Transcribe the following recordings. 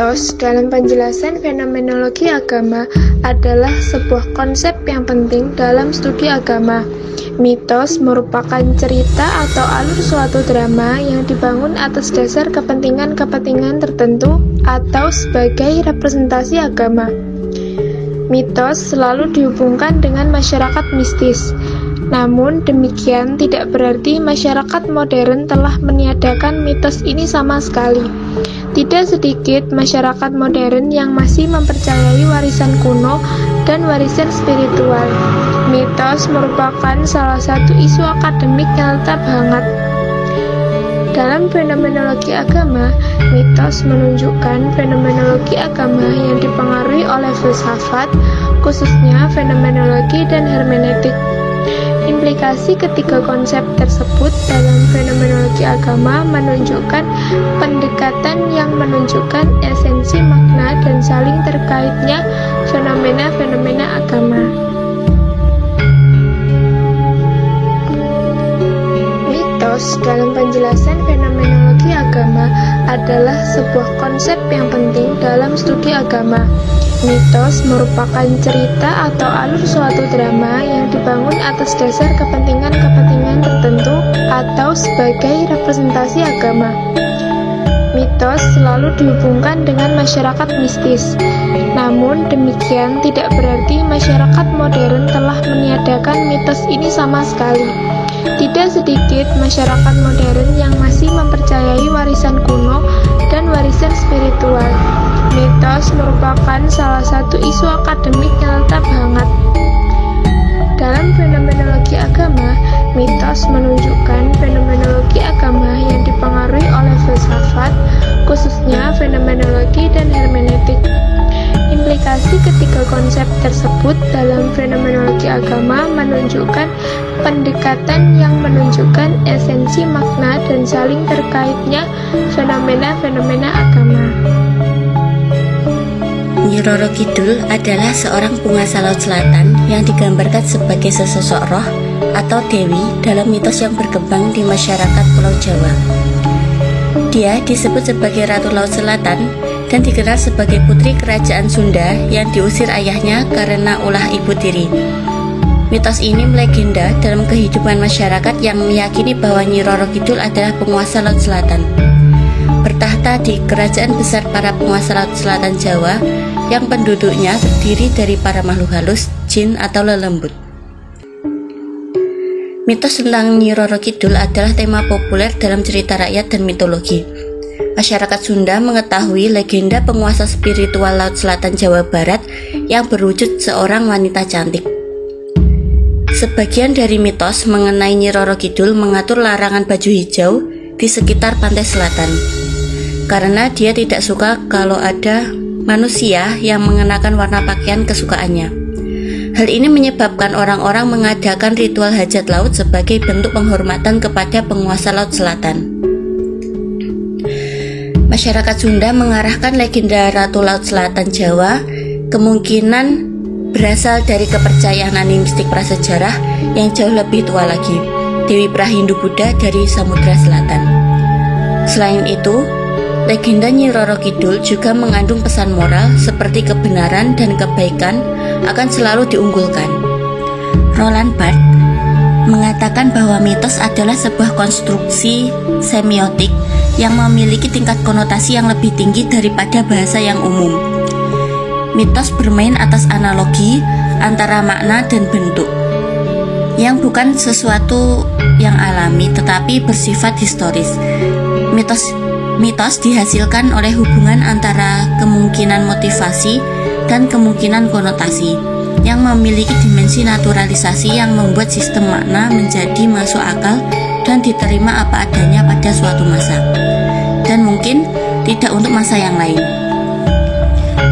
Mitos dalam penjelasan fenomenologi agama adalah sebuah konsep yang penting dalam studi agama. Mitos merupakan cerita atau alur suatu drama yang dibangun atas dasar kepentingan-kepentingan tertentu atau sebagai representasi agama. Mitos selalu dihubungkan dengan masyarakat mistis. Namun demikian tidak berarti masyarakat modern telah meniadakan mitos ini sama sekali. Tidak sedikit masyarakat modern yang masih mempercayai warisan kuno dan warisan spiritual. Mitos merupakan salah satu isu akademik yang tetap hangat. Dalam fenomenologi agama, mitos menunjukkan fenomenologi agama yang dipengaruhi oleh filsafat, khususnya fenomenologi dan hermeneutik. Implikasi ketiga konsep tersebut dalam fenomenologi agama menunjukkan pendekatan yang menunjukkan esensi makna dan saling terkaitnya fenomena-fenomena agama. Mitos dalam penjelasan fenomenologi agama adalah sebuah konsep yang penting dalam studi agama. Mitos merupakan cerita atau alur suatu drama yang dibangun atas dasar kepentingan-kepentingan tertentu atau sebagai representasi agama. Mitos selalu dihubungkan dengan masyarakat mistis. Namun demikian tidak berarti masyarakat modern telah meniadakan mitos ini sama sekali. Tidak sedikit masyarakat modern yang masih mempercayai warisan kuno dan warisan spiritual. Mitos merupakan salah satu isu akademik yang tetap hangat. Dalam fenomenologi agama, mitos menunjukkan fenomenologi agama yang dipengaruhi oleh filsafat, khususnya fenomenologi dan hermeneutik. Implikasi ketiga konsep tersebut dalam fenomenologi agama menunjukkan pendekatan yang menunjukkan esensi makna dan saling terkaitnya fenomena-fenomena agama. Nyi Roro Kidul adalah seorang penguasa Laut Selatan yang digambarkan sebagai sesosok roh atau dewi dalam mitos yang berkembang di masyarakat Pulau Jawa. Dia disebut sebagai Ratu Laut Selatan dan dikenal sebagai putri kerajaan Sunda yang diusir ayahnya karena ulah ibu tiri. Mitos ini melegenda dalam kehidupan masyarakat yang meyakini bahwa Nyi Roro Kidul adalah penguasa Laut Selatan. Bertahta di kerajaan besar para penguasa Laut Selatan Jawa yang penduduknya terdiri dari para makhluk halus, jin atau lelembut. Mitos tentang Nyi Roro Kidul adalah tema populer dalam cerita rakyat dan mitologi. Masyarakat Sunda mengetahui legenda penguasa spiritual Laut Selatan Jawa Barat yang berwujud seorang wanita cantik. Sebagian dari mitos mengenai Nyi Roro Kidul mengatur larangan baju hijau di sekitar pantai selatan, karena dia tidak suka kalau ada manusia yang mengenakan warna pakaian kesukaannya. Hal ini menyebabkan orang-orang mengadakan ritual hajat laut sebagai bentuk penghormatan kepada penguasa Laut Selatan. Masyarakat Sunda mengarahkan legenda Ratu Laut Selatan Jawa kemungkinan berasal dari kepercayaan animistik prasejarah yang jauh lebih tua lagi, Dewi Prahindu Buddha dari Samudra Selatan. Selain itu, legenda Nyi Roro Kidul juga mengandung pesan moral seperti kebenaran dan kebaikan akan selalu diunggulkan. Roland Barthes mengatakan bahwa mitos adalah sebuah konstruksi semiotik yang memiliki tingkat konotasi yang lebih tinggi daripada bahasa yang umum. Mitos bermain atas analogi antara makna dan bentuk, yang bukan sesuatu yang alami tetapi bersifat historis. Mitos dihasilkan oleh hubungan antara kemungkinan motivasi dan kemungkinan konotasi yang memiliki dimensi naturalisasi yang membuat sistem makna menjadi masuk akal dan diterima apa adanya pada suatu masa, dan mungkin tidak untuk masa yang lain.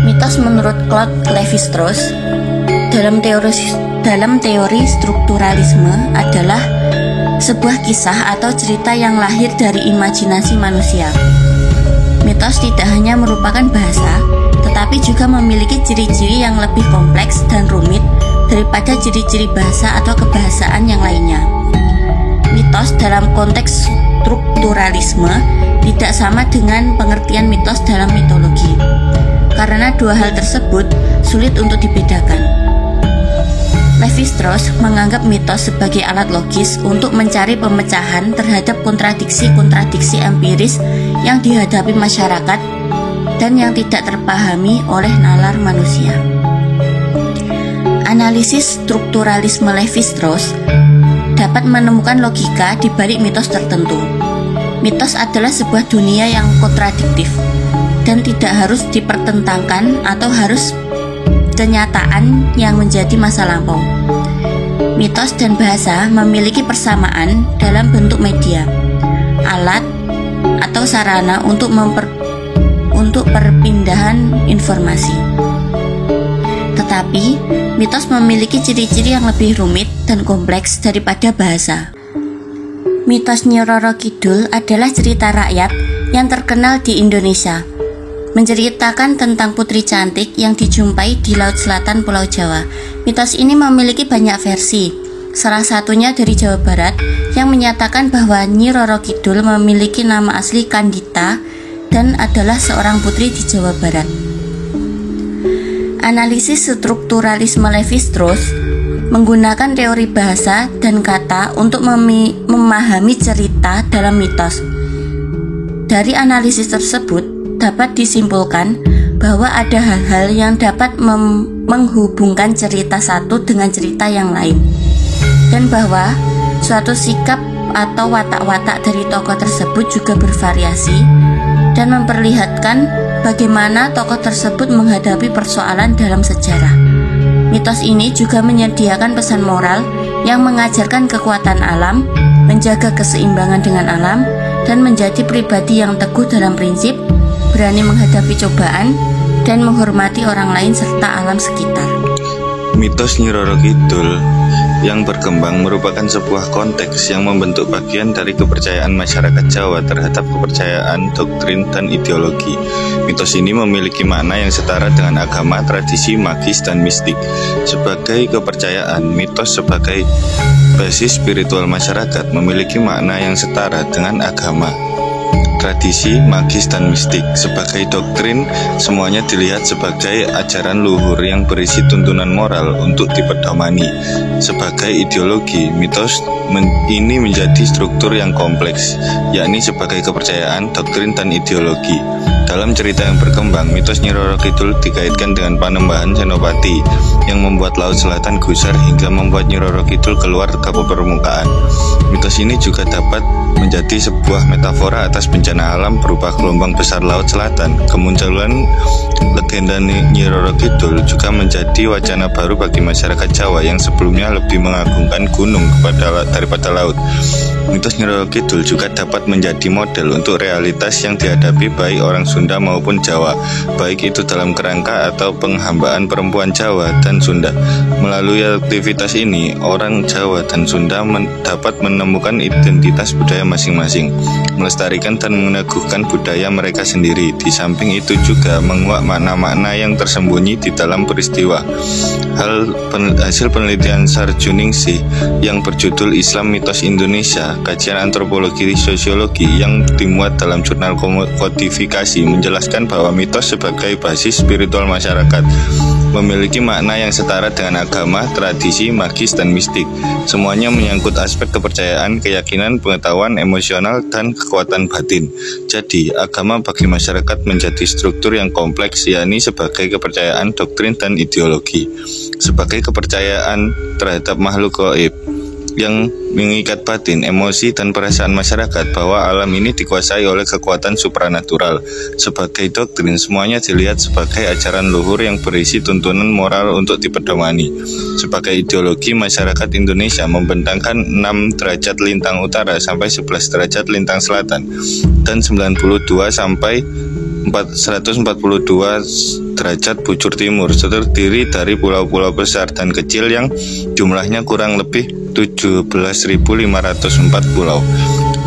Mitos menurut Claude Lévi-Strauss dalam teori strukturalisme adalah sebuah kisah atau cerita yang lahir dari imajinasi manusia. Mitos tidak hanya merupakan bahasa, tetapi juga memiliki ciri-ciri yang lebih kompleks dan rumit daripada ciri-ciri bahasa atau kebahasaan yang lainnya. Mitos dalam konteks strukturalisme tidak sama dengan pengertian mitos dalam mitologi. Karena dua hal tersebut sulit untuk dibedakan. Levi-Strauss menganggap mitos sebagai alat logis untuk mencari pemecahan terhadap kontradiksi-kontradiksi empiris yang dihadapi masyarakat dan yang tidak terpahami oleh nalar manusia. Analisis strukturalisme Levi-Strauss dapat menemukan logika di balik mitos tertentu. Mitos adalah sebuah dunia yang kontradiktif dan tidak harus dipertentangkan atau harus kenyataan yang menjadi masa lampau. Mitos dan bahasa memiliki persamaan dalam bentuk media, alat, atau sarana untuk perpindahan informasi. Tetapi, mitos memiliki ciri-ciri yang lebih rumit dan kompleks daripada bahasa. Mitos Nyi Roro Kidul adalah cerita rakyat yang terkenal di Indonesia, menceritakan tentang putri cantik yang dijumpai di Laut Selatan Pulau Jawa. Mitos ini memiliki banyak versi, salah satunya dari Jawa Barat yang menyatakan bahwa Nyi Roro Kidul memiliki nama asli Kandita dan adalah seorang putri di Jawa Barat. Analisis strukturalisme Levi-Strauss menggunakan teori bahasa dan kata untuk memahami cerita dalam mitos. Dari analisis tersebut dapat disimpulkan bahwa ada hal-hal yang dapat menghubungkan cerita satu dengan cerita yang lain, dan bahwa suatu sikap atau watak-watak dari tokoh tersebut juga bervariasi dan memperlihatkan bagaimana tokoh tersebut menghadapi persoalan dalam sejarah. Mitos ini juga menyediakan pesan moral yang mengajarkan kekuatan alam, menjaga keseimbangan dengan alam, dan menjadi pribadi yang teguh dalam prinsip, berani menghadapi cobaan, dan menghormati orang lain serta alam sekitar. Mitos Nyi Roro Kidul yang berkembang merupakan sebuah konteks yang membentuk bagian dari kepercayaan masyarakat Jawa terhadap kepercayaan, doktrin, dan ideologi. Mitos ini memiliki makna yang setara dengan agama, tradisi, magis, dan mistik. Sebagai kepercayaan, mitos sebagai basis spiritual masyarakat memiliki makna yang setara dengan agama, tradisi, magis, dan mistik. Sebagai doktrin, semuanya dilihat sebagai ajaran luhur yang berisi tuntunan moral untuk dipedomani. Sebagai ideologi, mitos ini menjadi struktur yang kompleks, yakni sebagai kepercayaan, doktrin, dan ideologi. Dalam cerita yang berkembang, mitos Nyi Roro Kidul dikaitkan dengan Panembahan Senopati yang membuat Laut Selatan gusar hingga membuat Nyi Roro Kidul keluar ke permukaan. Mitos ini juga dapat menjadi sebuah metafora atas bencana alam berupa gelombang besar Laut Selatan. Kemunculan legenda Nyi Roro Kidul juga menjadi wacana baru bagi masyarakat Jawa yang sebelumnya lebih mengagungkan gunung daripada laut. Mitos Nyi Roro Kidul juga dapat menjadi model untuk realitas yang dihadapi baik orang Sunda maupun Jawa, baik itu dalam kerangka atau penghambaan perempuan Jawa dan Sunda. Melalui aktivitas ini, orang Jawa dan Sunda dapat menemukan identitas budaya masing-masing, melestarikan dan meneguhkan budaya mereka sendiri. Di samping itu juga menguak makna-makna yang tersembunyi di dalam peristiwa. Hasil penelitian Sarjuningsih yang berjudul Islam Mitos Indonesia, kajian antropologi sosiologi yang dimuat dalam jurnal kodifikasi menjelaskan bahwa mitos sebagai basis spiritual masyarakat memiliki makna yang setara dengan agama, tradisi, magis, dan mistik. Semuanya menyangkut aspek kepercayaan, keyakinan, pengetahuan, emosional, dan kekuatan batin. Jadi, agama bagi masyarakat menjadi struktur yang kompleks, yakni sebagai kepercayaan, doktrin, dan ideologi. Sebagai kepercayaan terhadap makhluk gaib yang mengikat batin, emosi, dan perasaan masyarakat bahwa alam ini dikuasai oleh kekuatan supranatural. Sebagai doktrin, semuanya dilihat sebagai ajaran luhur yang berisi tuntunan moral untuk dipedomani. Sebagai ideologi, masyarakat Indonesia membentangkan 6 derajat lintang utara sampai 11 derajat lintang selatan dan 92 sampai 142 derajat bujur timur, terdiri dari pulau-pulau besar dan kecil yang jumlahnya kurang lebih 17.504 pulau.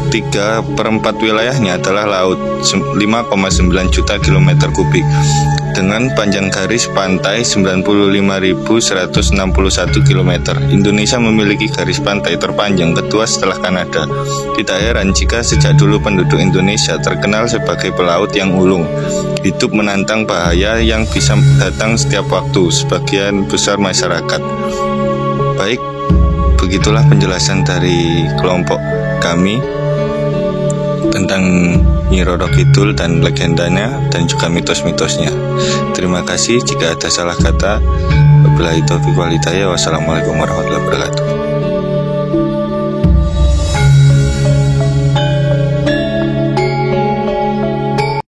3/4 wilayahnya adalah laut, 5,9 juta kilometer kubik. dengan panjang garis pantai 95.161 km. Indonesia memiliki garis pantai terpanjang kedua setelah Kanada. Tidak heran jika sejak dulu penduduk Indonesia terkenal sebagai pelaut yang ulung, hidup menantang bahaya yang bisa datang setiap waktu sebagian besar masyarakat. Baik, begitulah penjelasan dari kelompok kami tentang Nyi Roro Kidul dan legendanya dan juga mitos-mitosnya. Terima kasih. Jika ada salah kata, wabillahi taufiq wal hidayah. Wassalamualaikum warahmatullahi wabarakatuh.